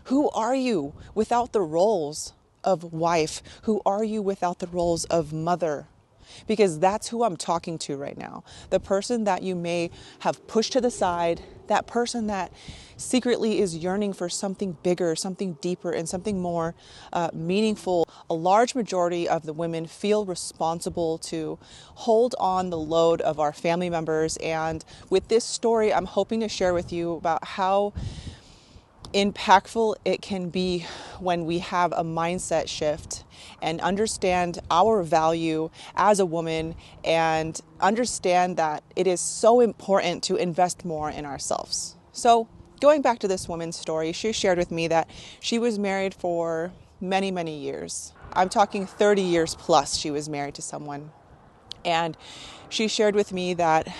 Who are you without the roles of wife? Who are you without the roles of mother? Because that's who I'm talking to right now. The person that you may have pushed to the side, that person that secretly is yearning for something bigger, something deeper, and something more meaningful. A large majority of the women feel responsible to hold on the load of our family members. And with this story, I'm hoping to share with you about how impactful it can be when we have a mindset shift and understand our value as a woman and understand that it is so important to invest more in ourselves. So, going back to this woman's story, she shared with me that she was married for many, many years. I'm talking 30 years plus she was married to someone. And she shared with me that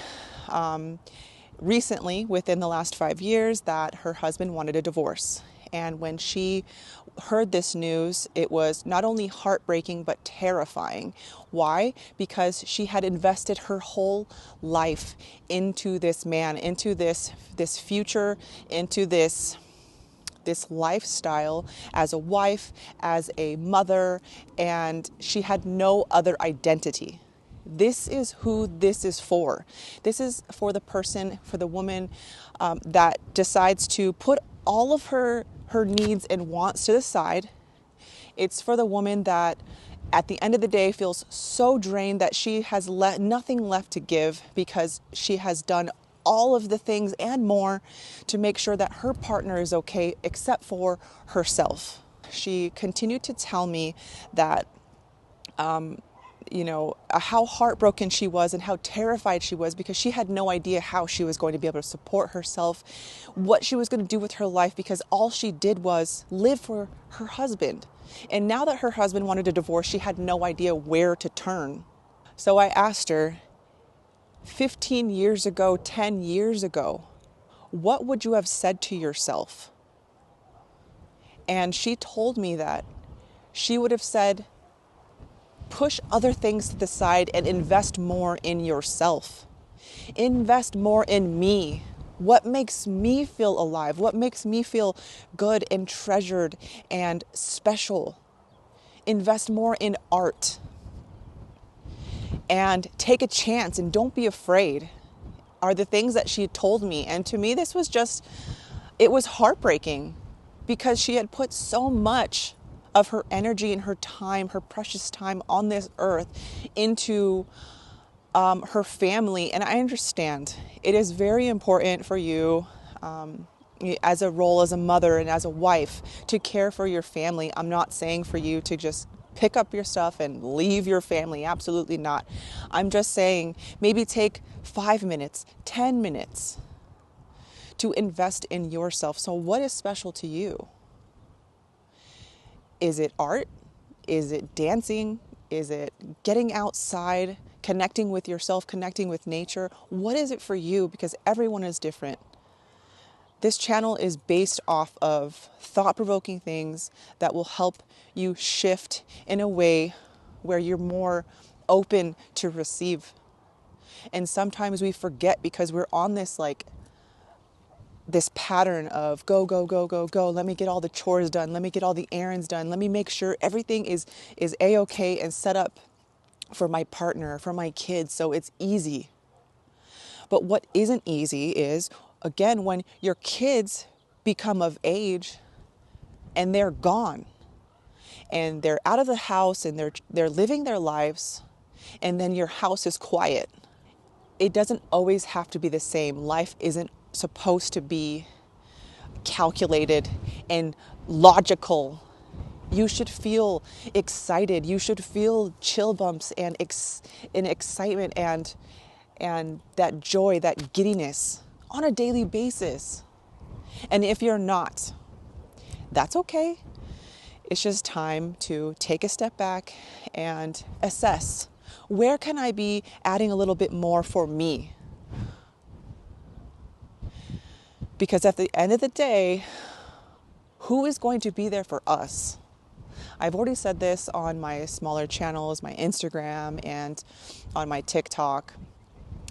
recently, within the last 5 years, that her husband wanted a divorce. And when she heard this news, it was not only heartbreaking, but terrifying. Why? Because she had invested her whole life into this man, into this future, into this lifestyle as a wife, as a mother, and she had no other identity. This is who this is for. This is for the person, for the woman that decides to put all of her needs and wants to the side. It's for the woman that at the end of the day feels so drained that she has nothing left to give because she has done all of the things and more to make sure that her partner is okay except for herself. She continued to tell me that how heartbroken she was and how terrified she was because she had no idea how she was going to be able to support herself, what she was going to do with her life, because all she did was live for her husband. And now that her husband wanted a divorce, she had no idea where to turn. So I asked her, 15 years ago, 10 years ago, what would you have said to yourself? And she told me that she would have said, push other things to the side and invest more in yourself. Invest more in me. What makes me feel alive? What makes me feel good and treasured and special? Invest more in art. And take a chance and don't be afraid, are the things that she told me. And to me, it was heartbreaking because she had put so much of her energy and her time, her precious time on this earth into her family. And I understand it is very important for you as a role as a mother and as a wife to care for your family. I'm not saying for you to just pick up your stuff and leave your family. Absolutely not. I'm just saying maybe take 5 minutes, 10 minutes to invest in yourself. So what is special to you? Is it art? Is it dancing? Is it getting outside, connecting with yourself, connecting with nature? What is it for you? Because everyone is different. This channel is based off of thought-provoking things that will help you shift in a way where you're more open to receive. And sometimes we forget because we're on this pattern of go, go, go, go, go. Let me get all the chores done. Let me get all the errands done. Let me make sure everything is A-okay and set up for my partner, for my kids, so it's easy. But what isn't easy is, again, when your kids become of age and they're gone and they're out of the house and they're living their lives, and then your house is quiet. It doesn't always have to be the same. Life isn't supposed to be calculated and logical. You should feel excited. You should feel chill bumps and excitement and that joy, that giddiness on a daily basis. And if you're not, that's okay. It's just time to take a step back and assess, where can I be adding a little bit more for me? Because at the end of the day, who is going to be there for us? I've already said this on my smaller channels, my Instagram and on my TikTok.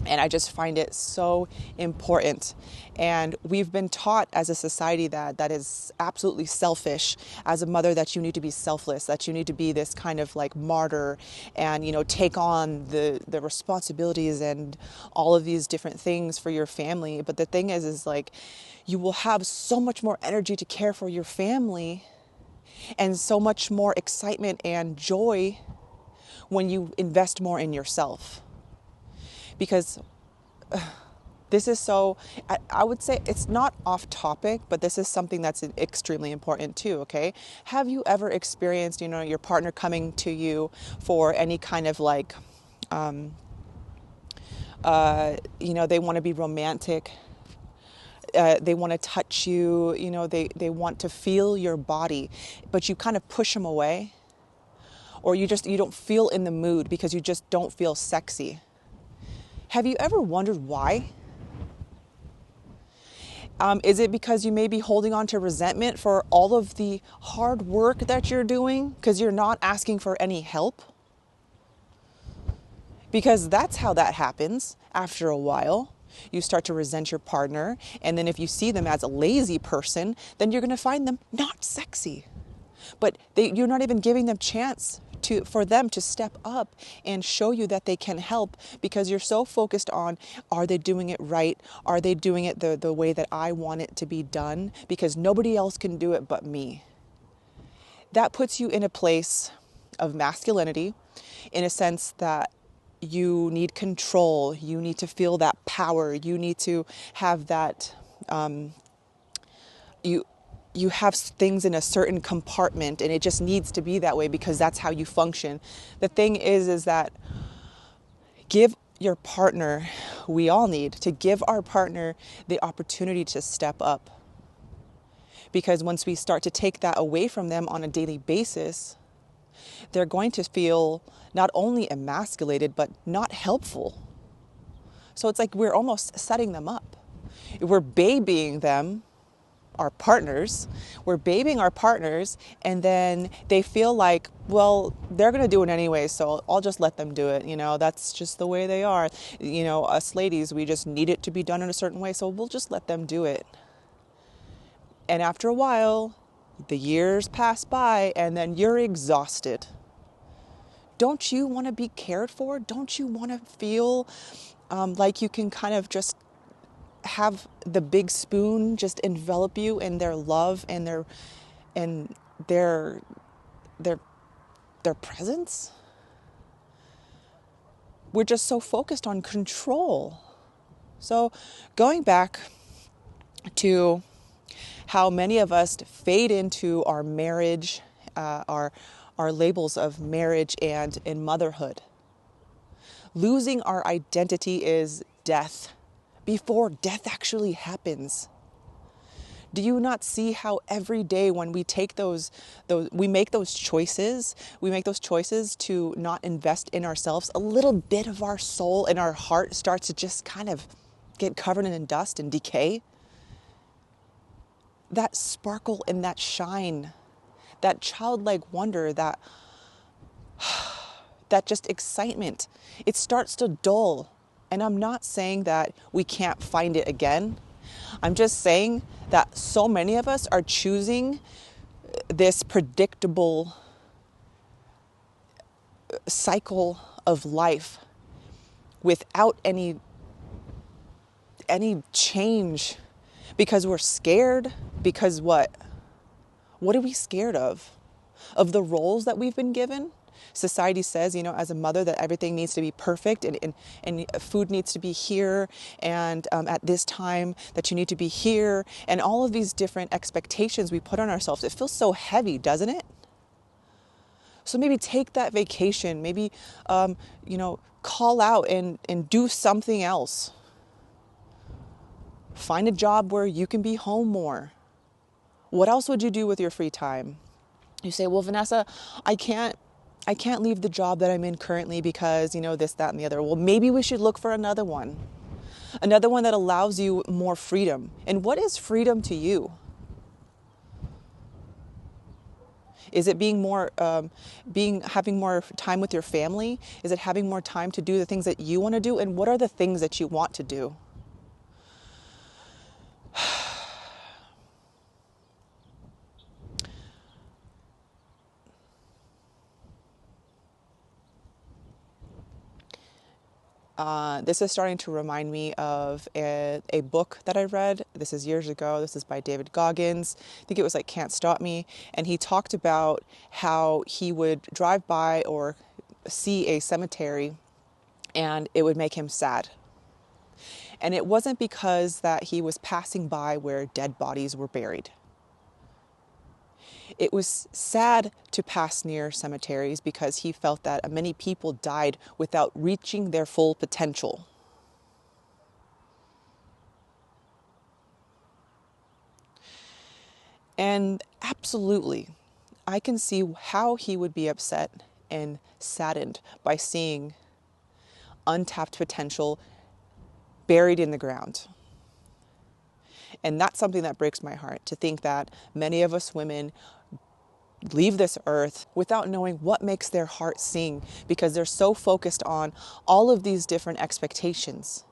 And I just find it so important. And we've been taught as a society that is absolutely selfish. As a mother, that you need to be selfless, that you need to be this kind of like martyr and, take on the responsibilities and all of these different things for your family. But the thing is like, you will have so much more energy to care for your family and so much more excitement and joy when you invest more in yourself. Because this is so, I would say it's not off topic, but this is something that's extremely important too, okay? Have you ever experienced, your partner coming to you for any kind of like, they want to be romantic, they want to touch you, they want to feel your body, but you kind of push them away, or you don't feel in the mood because you just don't feel sexy. Have you ever wondered why? Is it because you may be holding on to resentment for all of the hard work that you're doing because you're not asking for any help? Because that's how that happens after a while. You start to resent your partner, and then if you see them as a lazy person, then you're going to find them not sexy. But you're not even giving them chance for them to step up and show you that they can help, because you're so focused on, are they doing it right? Are they doing it the way that I want it to be done? Because nobody else can do it but me. That puts you in a place of masculinity, in a sense that you need control, you need to feel that power, you need to have that, you have things in a certain compartment, and it just needs to be that way because that's how you function. The thing is that we all need to give our partner the opportunity to step up. Because once we start to take that away from them on a daily basis, they're going to feel not only emasculated, but not helpful. So it's like we're almost setting them up. We're babying them, our partners. We're babying our partners, and then they feel like, well, they're going to do it anyway, so I'll just let them do it. That's just the way they are. Us ladies, we just need it to be done in a certain way, so we'll just let them do it. And after a while, the years pass by, and then you're exhausted. Don't you want to be cared for? Don't you want to feel like you can kind of just have the big spoon just envelop you in their love and their presence? We're just so focused on control. So going back to how many of us fade into our marriage, our labels of marriage and in motherhood. Losing our identity is death before death actually happens. Do you not see how every day when we take we make those choices to not invest in ourselves, a little bit of our soul and our heart starts to just kind of get covered in dust and decay? That sparkle and that shine, that childlike wonder, that just excitement, it starts to dull. And I'm not saying that we can't find it again. I'm just saying that so many of us are choosing this predictable cycle of life without any change, because we're scared. Because what are we scared of? Of the roles that we've been given? Society says, as a mother, that everything needs to be perfect, and food needs to be here, and at this time that you need to be here, and all of these different expectations we put on ourselves. It feels so heavy, doesn't it? So maybe take that vacation, maybe, call out and do something else. Find a job where you can be home more. What else would you do with your free time? You say, well, Vanessa, I can't leave the job that I'm in currently because, this, that, and the other. Well, maybe we should look for another one that allows you more freedom. And what is freedom to you? Is it having more time with your family? Is it having more time to do the things that you want to do? And what are the things that you want to do? This is starting to remind me of a book that I read. This is years ago. This is by David Goggins. I think it was like Can't Stop Me. And he talked about how he would drive by or see a cemetery and it would make him sad. And it wasn't because that he was passing by where dead bodies were buried. It was sad to pass near cemeteries because he felt that many people died without reaching their full potential. And absolutely, I can see how he would be upset and saddened by seeing untapped potential buried in the ground. And that's something that breaks my heart, to think that many of us women leave this earth without knowing what makes their heart sing, because they're so focused on all of these different expectations.